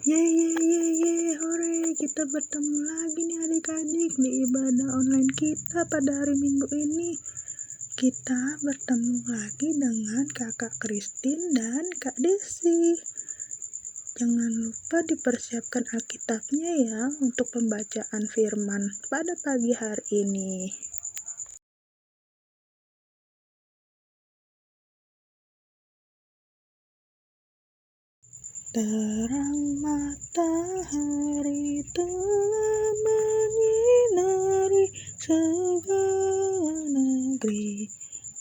Ye ye ye ye, hore, kita bertemu lagi nih adik-adik di ibadah online kita pada hari Minggu ini. Kita bertemu lagi dengan Kakak Christine dan Kak Desi. Jangan lupa dipersiapkan Alkitabnya ya untuk pembacaan firman pada pagi hari ini. Terang matahari telah menyinari segala negeri,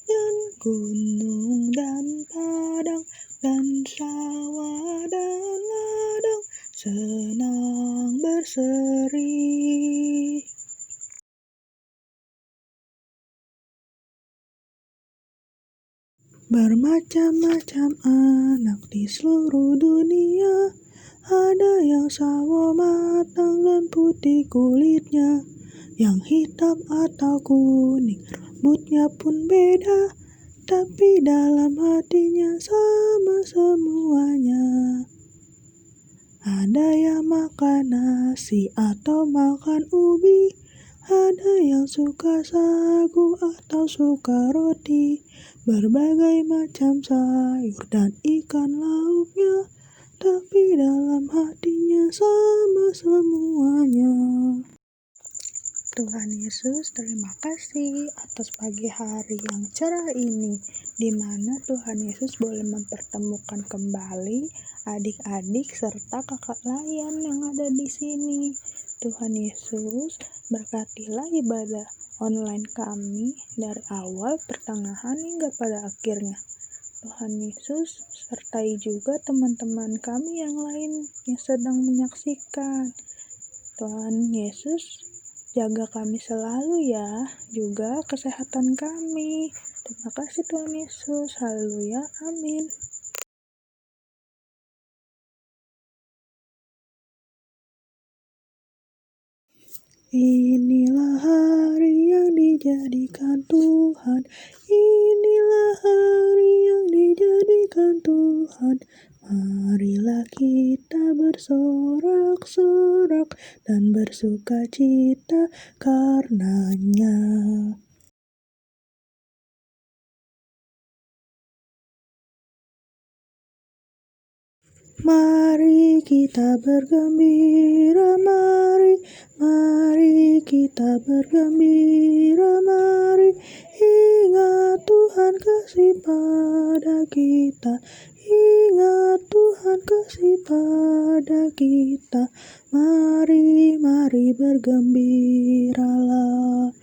dan gunung dan padang dan sawah dan ladang senang berseri. Bermacam-macam anak di seluruh dunia, ada yang sawo matang dan putih kulitnya, yang hitam atau kuning, rambutnya pun beda, tapi dalam hatinya sama semuanya. Ada yang makan nasi atau makan ubi, ada yang suka sagu atau suka roti, berbagai macam sayur dan ikan lauknya, tapi dalam hatinya sama semuanya. Tuhan Yesus, terima kasih atas pagi hari yang cerah ini, di mana Tuhan Yesus boleh mempertemukan kembali adik-adik serta kakak layan yang ada di sini. Tuhan Yesus, berkatilah ibadah online kami dari awal, pertengahan, hingga pada akhirnya. Tuhan Yesus, sertai juga teman-teman kami yang lain yang sedang menyaksikan. Tuhan Yesus, jaga kami selalu ya, juga kesehatan kami. Terima kasih Tuhan Yesus. Haleluya. Amin. Inilah hari yang dijadikan Tuhan. Inilah hari yang dijadikan Tuhan. Marilah kita bersorak-sorak dan bersuka cita karenanya. Mari kita bergembira, mari kita bergembira, mari ingat Tuhan kasih pada kita, ingat Tuhan kasih pada kita, mari bergembiralah.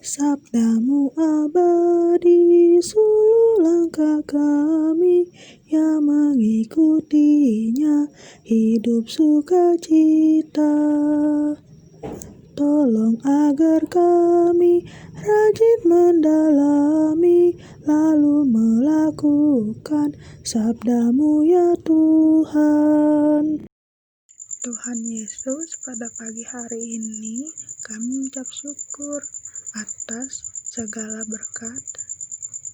Sabdamu abadi, suluh langkah kami yang mengikutinya, hidup sukacita. Tolong agar kami rajin mendalami, lalu melakukan sabdamu ya Tuhan. Tuhan Yesus, pada pagi hari ini kami mengucap syukur atas segala berkat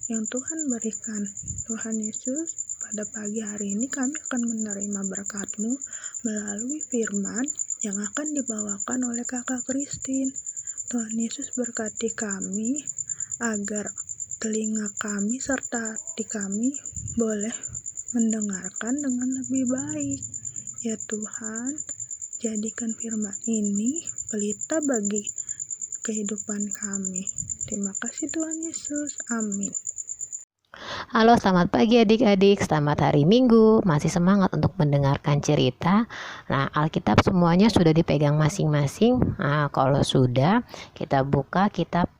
yang Tuhan berikan. Tuhan Yesus, pada pagi hari ini kami akan menerima berkat-Mu melalui firman yang akan dibawakan oleh Kakak Christine. Tuhan Yesus, berkati kami agar telinga kami serta hati kami boleh mendengarkan dengan lebih baik. Ya Tuhan, jadikan firman ini pelita bagi kehidupan kami. Terima kasih Tuhan Yesus. Amin. Halo, selamat pagi adik-adik, selamat hari Minggu. Masih semangat untuk mendengarkan cerita? Nah, Alkitab semuanya sudah dipegang masing-masing. Nah, kalau sudah, kita buka kitab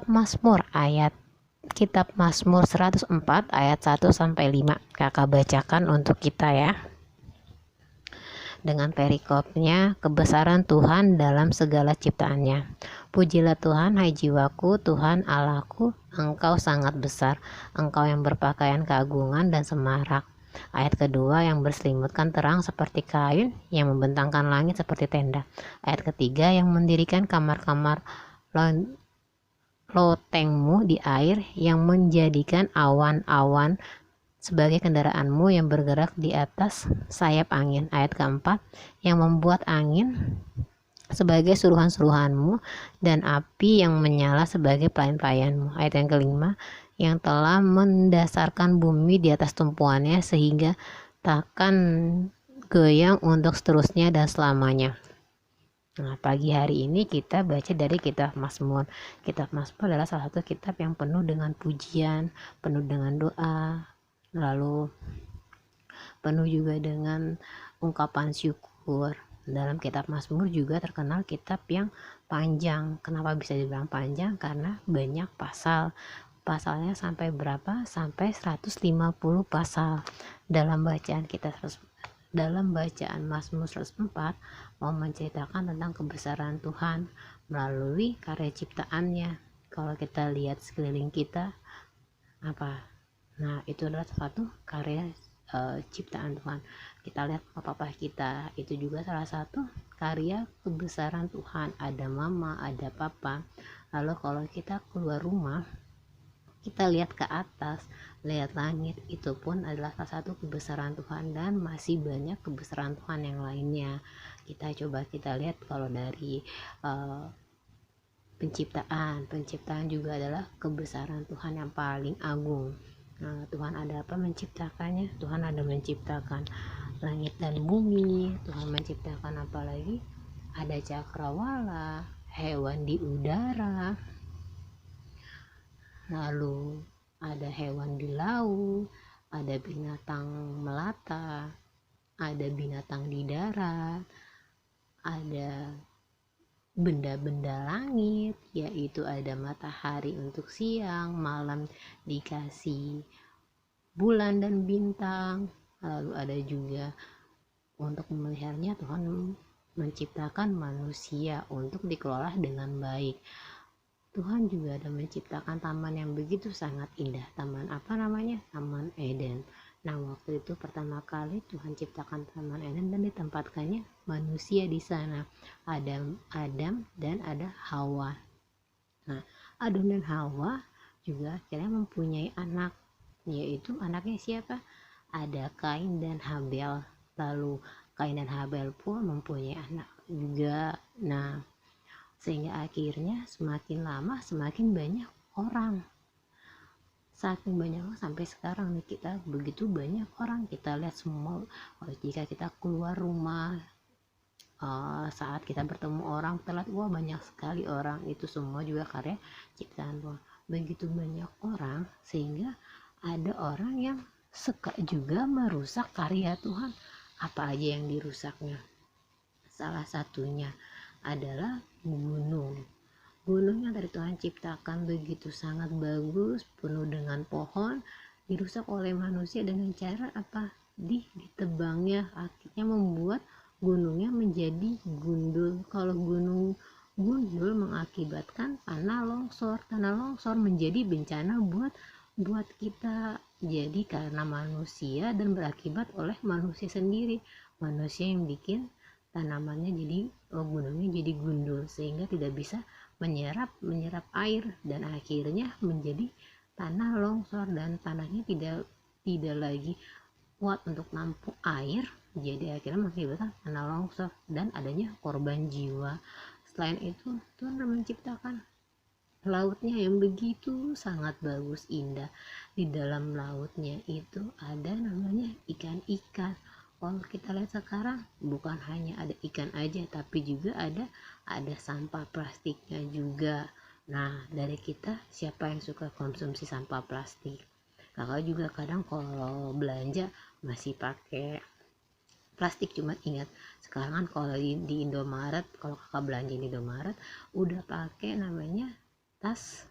Mazmur Kitab Mazmur 104 ayat 1 sampai 5. Kakak bacakan untuk kita ya. Dengan perikopnya, kebesaran Tuhan dalam segala ciptaannya. Pujilah Tuhan, hai jiwaku, Tuhan Allahku, Engkau sangat besar, Engkau yang berpakaian keagungan dan semarak. Ayat kedua, yang berselimutkan terang seperti kain, yang membentangkan langit seperti tenda. Ayat ketiga, yang mendirikan kamar-kamar lotengmu di air yang menjadikan awan-awan sebagai kendaraanmu yang bergerak di atas sayap angin. Ayat keempat, yang membuat angin sebagai suruhan-suruhanmu dan api yang menyala sebagai pelayan-pelayanmu. Ayat yang kelima, yang telah mendasarkan bumi di atas tumpuannya sehingga takkan goyang untuk seterusnya dan selamanya. Nah, pagi hari ini kita baca dari kitab Mazmur. Kitab Mazmur adalah salah satu kitab yang penuh dengan pujian, penuh dengan doa, lalu penuh juga dengan ungkapan syukur. Dalam kitab Mazmur juga terkenal kitab yang panjang. Kenapa bisa dibilang panjang? Karena banyak pasal. Pasalnya sampai berapa? Sampai 150 pasal. Dalam bacaan Mazmur 104 mau menceritakan tentang kebesaran Tuhan melalui karya ciptaannya. Kalau kita lihat sekeliling kita, apa? Nah, itu adalah satu karya ciptaan Tuhan. Kita lihat papa kita, itu juga salah satu karya kebesaran Tuhan. Ada mama, ada papa. Lalu kalau kita keluar rumah, kita lihat ke atas, lihat langit, itu pun adalah salah satu kebesaran Tuhan, dan masih banyak kebesaran Tuhan yang lainnya. Kita lihat kalau dari penciptaan juga adalah kebesaran Tuhan yang paling agung. Nah, Tuhan ada apa menciptakannya? Tuhan ada menciptakan langit dan bumi. Tuhan menciptakan apa lagi? Ada cakrawala, hewan di udara, lalu ada hewan di laut, ada binatang melata, ada binatang di darat, ada benda-benda langit, yaitu ada matahari untuk siang, malam dikasih bulan dan bintang. Lalu ada juga untuk memeliharanya Tuhan menciptakan manusia untuk dikelola dengan baik. Tuhan juga ada menciptakan taman yang begitu sangat indah. Taman apa namanya? Taman Eden. Nah, waktu itu pertama kali Tuhan ciptakan Taman Eden dan ditempatkannya manusia di sana. Ada Adam dan ada Hawa. Nah, Adam dan Hawa juga akhirnya mempunyai anak, yaitu anaknya siapa? Ada Kain dan Habel. Lalu Kain dan Habel pun mempunyai anak juga. Nah, sehingga akhirnya semakin lama semakin banyak orang. Saking banyak sampai sekarang nih, kita begitu banyak orang. Kita lihat semua, jika kita keluar rumah, saat kita bertemu orang, kita lihat wah banyak sekali orang. Itu semua juga karya ciptaan Tuhan. Begitu banyak orang sehingga ada orang yang suka juga merusak karya Tuhan. Apa aja yang dirusaknya? Salah satunya adalah gunung yang dari Tuhan ciptakan begitu sangat bagus, penuh dengan pohon, dirusak oleh manusia dengan cara apa? Ditebangnya, akhirnya membuat gunungnya menjadi gundul. Kalau gunung gundul mengakibatkan tanah longsor menjadi bencana buat kita. Jadi karena manusia dan berakibat oleh manusia sendiri, manusia yang bikin tanamannya jadi gunungnya jadi gundul sehingga tidak bisa menyerap air, dan akhirnya menjadi tanah longsor, dan tanahnya tidak lagi kuat untuk nampung air, jadi akhirnya mengakibatkan tanah longsor dan adanya korban jiwa. Selain itu, Tuhan menciptakan lautnya yang begitu sangat bagus, indah. Di dalam lautnya itu ada namanya ikan-ikan. Kalau kita lihat sekarang, bukan hanya ada ikan aja, tapi juga ada sampah plastiknya juga. Nah, dari kita siapa yang suka konsumsi sampah plastik? Kakak juga kadang kalau belanja masih pakai plastik. Cuma ingat, sekarang kalau di Indomaret, kalau kakak belanja di Indomaret udah pakai namanya tas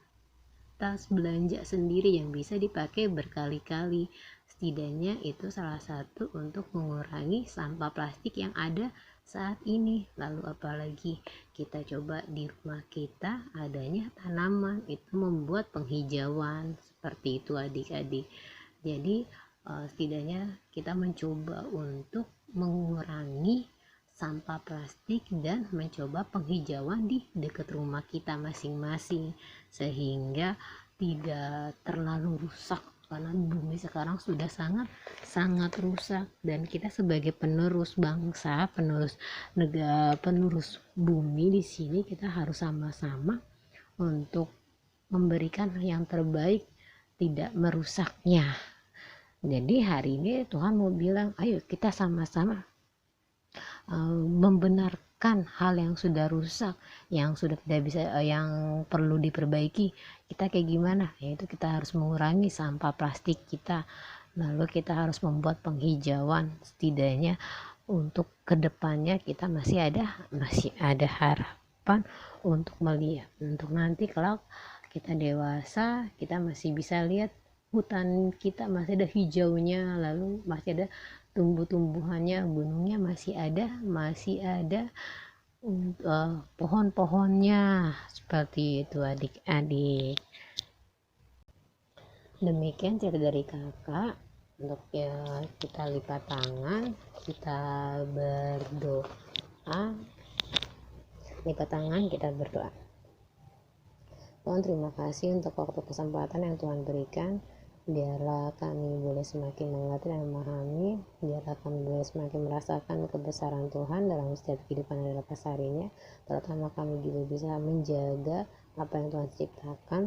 belanja sendiri yang bisa dipakai berkali-kali. Setidaknya itu salah satu untuk mengurangi sampah plastik yang ada saat ini. Lalu apalagi kita coba di rumah kita adanya tanaman, itu membuat penghijauan seperti itu adik-adik. Jadi setidaknya kita mencoba untuk mengurangi sampah plastik dan mencoba penghijauan di dekat rumah kita masing-masing sehingga tidak terlalu rusak, karena bumi sekarang sudah sangat rusak dan kita sebagai penerus bangsa, penerus negara, penerus bumi di sini kita harus sama-sama untuk memberikan yang terbaik, tidak merusaknya. Jadi hari ini Tuhan mau bilang, ayo kita sama-sama membenarkan hal yang sudah rusak, yang sudah tidak bisa, yang perlu diperbaiki. Kita kayak gimana? Yaitu kita harus mengurangi sampah plastik kita, lalu kita harus membuat penghijauan, setidaknya untuk kedepannya kita masih ada harapan untuk melihat, untuk nanti kalau kita dewasa kita masih bisa lihat hutan kita masih ada hijaunya, lalu masih ada tumbuh-tumbuhannya, gunungnya masih ada pohon-pohonnya, seperti itu adik-adik. Demikian cerita dari kakak. Untuk kita lipat tangan, kita berdoa, kita berdoa. Tuhan, terima kasih untuk waktu kesempatan yang Tuhan berikan. Biarlah kami boleh semakin mengerti dan memahami, biarlah kami boleh semakin merasakan kebesaran Tuhan dalam setiap kehidupan dan lepas harinya. Terutama kami juga bisa menjaga apa yang Tuhan ciptakan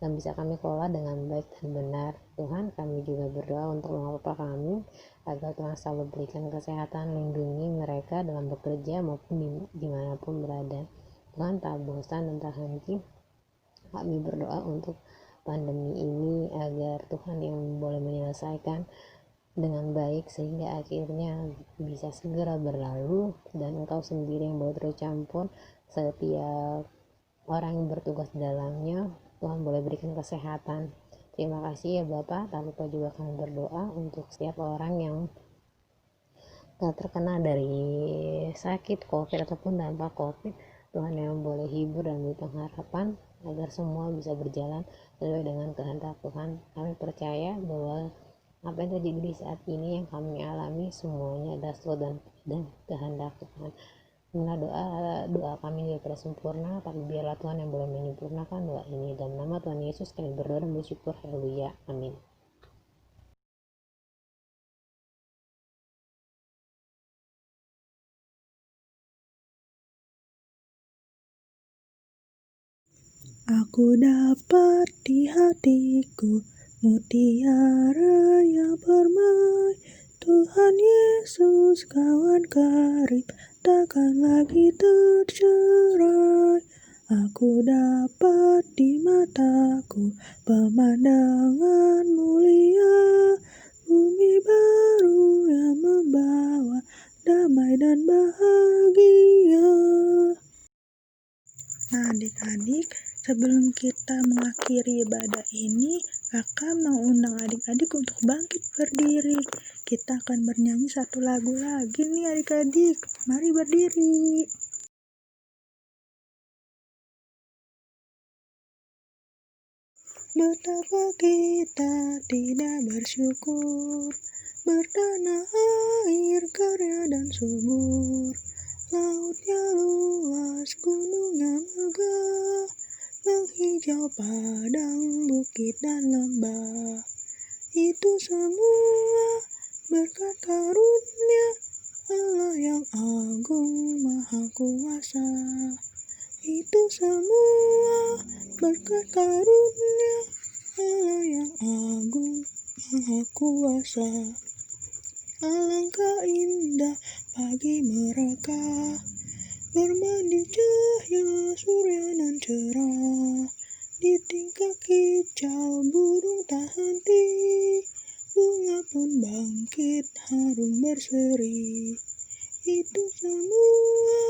dan bisa kami kelola dengan baik dan benar. Tuhan, kami juga berdoa untuk mama papa kami agar Tuhan selalu berikan kesehatan, lindungi mereka dalam bekerja maupun dimanapun berada. Tuhan, tak bosan dan tak henti kami berdoa untuk pandemi ini agar Tuhan yang boleh menyelesaikan dengan baik sehingga akhirnya bisa segera berlalu dan Engkau sendiri yang boleh tercampur setiap orang yang bertugas di dalamnya. Tuhan boleh berikan kesehatan. Terima kasih ya Bapak. Tak lupa juga kami berdoa untuk setiap orang yang terkena dari sakit COVID ataupun dampak COVID. Tuhan yang boleh hibur dan beri pengharapan agar semua bisa berjalan sesuai dengan kehendak Tuhan. Kami percaya bahwa apa yang terjadi di saat ini yang kami alami semuanya adalah sesuatu dan kehendak Tuhan. Doa kami daripada sempurna, tapi biarlah Tuhan yang boleh menyempurnakan doa ini. Dalam nama Tuhan Yesus kami berdoa dan bersyukur. Haleluya. Amin. Aku dapat di hatiku mutiara yang permai, Tuhan Yesus kawan karib, takkan lagi tercerai. Aku dapat di mataku pemandangan mulia, bumi baru yang membawa damai dan bahagia. Nah adik-adik, sebelum kita mengakhiri ibadah ini, kakak mau undang adik-adik untuk bangkit berdiri. Kita akan bernyanyi satu lagu lagi nih adik-adik. Mari berdiri. Betapa kita tidak bersyukur, bertanah air karya dan subur, lautnya luas, gunungnya megah, menghijau padang, bukit dan lembah. Itu semua berkat karunia Allah yang agung maha kuasa. Itu semua berkat karunia Allah yang agung maha kuasa. Alangkah indah pagi mereka, bermandi cahaya surya dan cerah. Di tingkah kicau burung tak henti, bunga pun bangkit harum berseri. Itu semua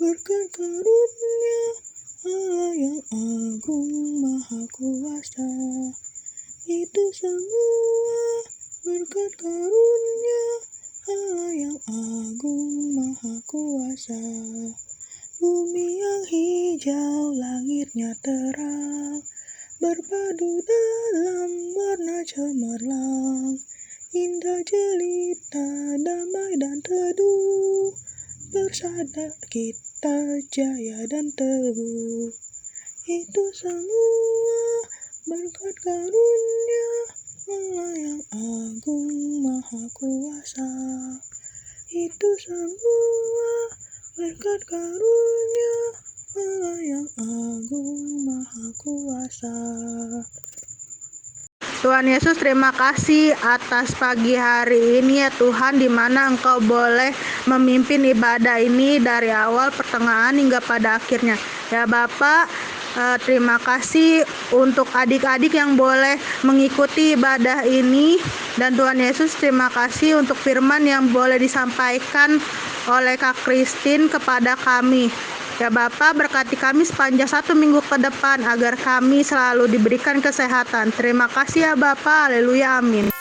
berkat karunia Allah yang agung maha kuasa. Itu semua berkat karunia Allah yang agung maha kuasa. Bumi yang hijau, langitnya terang, berpadu dalam warna cemerlang, indah jelita, damai dan teduh, bersada kita jaya dan teguh. Itu semua berkat karunia Allah yang agung maha kuasa. Itu semua berkat karunia Allah yang agung maha kuasa. Tuhan Yesus, terima kasih atas pagi hari ini ya Tuhan, di mana Engkau boleh memimpin ibadah ini dari awal, pertengahan hingga pada akhirnya. Ya Bapak, terima kasih untuk adik-adik yang boleh mengikuti ibadah ini. Dan Tuhan Yesus, terima kasih untuk firman yang boleh disampaikan oleh Kak Christine kepada kami. Ya Bapak, berkati kami sepanjang 1 minggu ke depan agar kami selalu diberikan kesehatan. Terima kasih ya Bapak, haleluya, amin.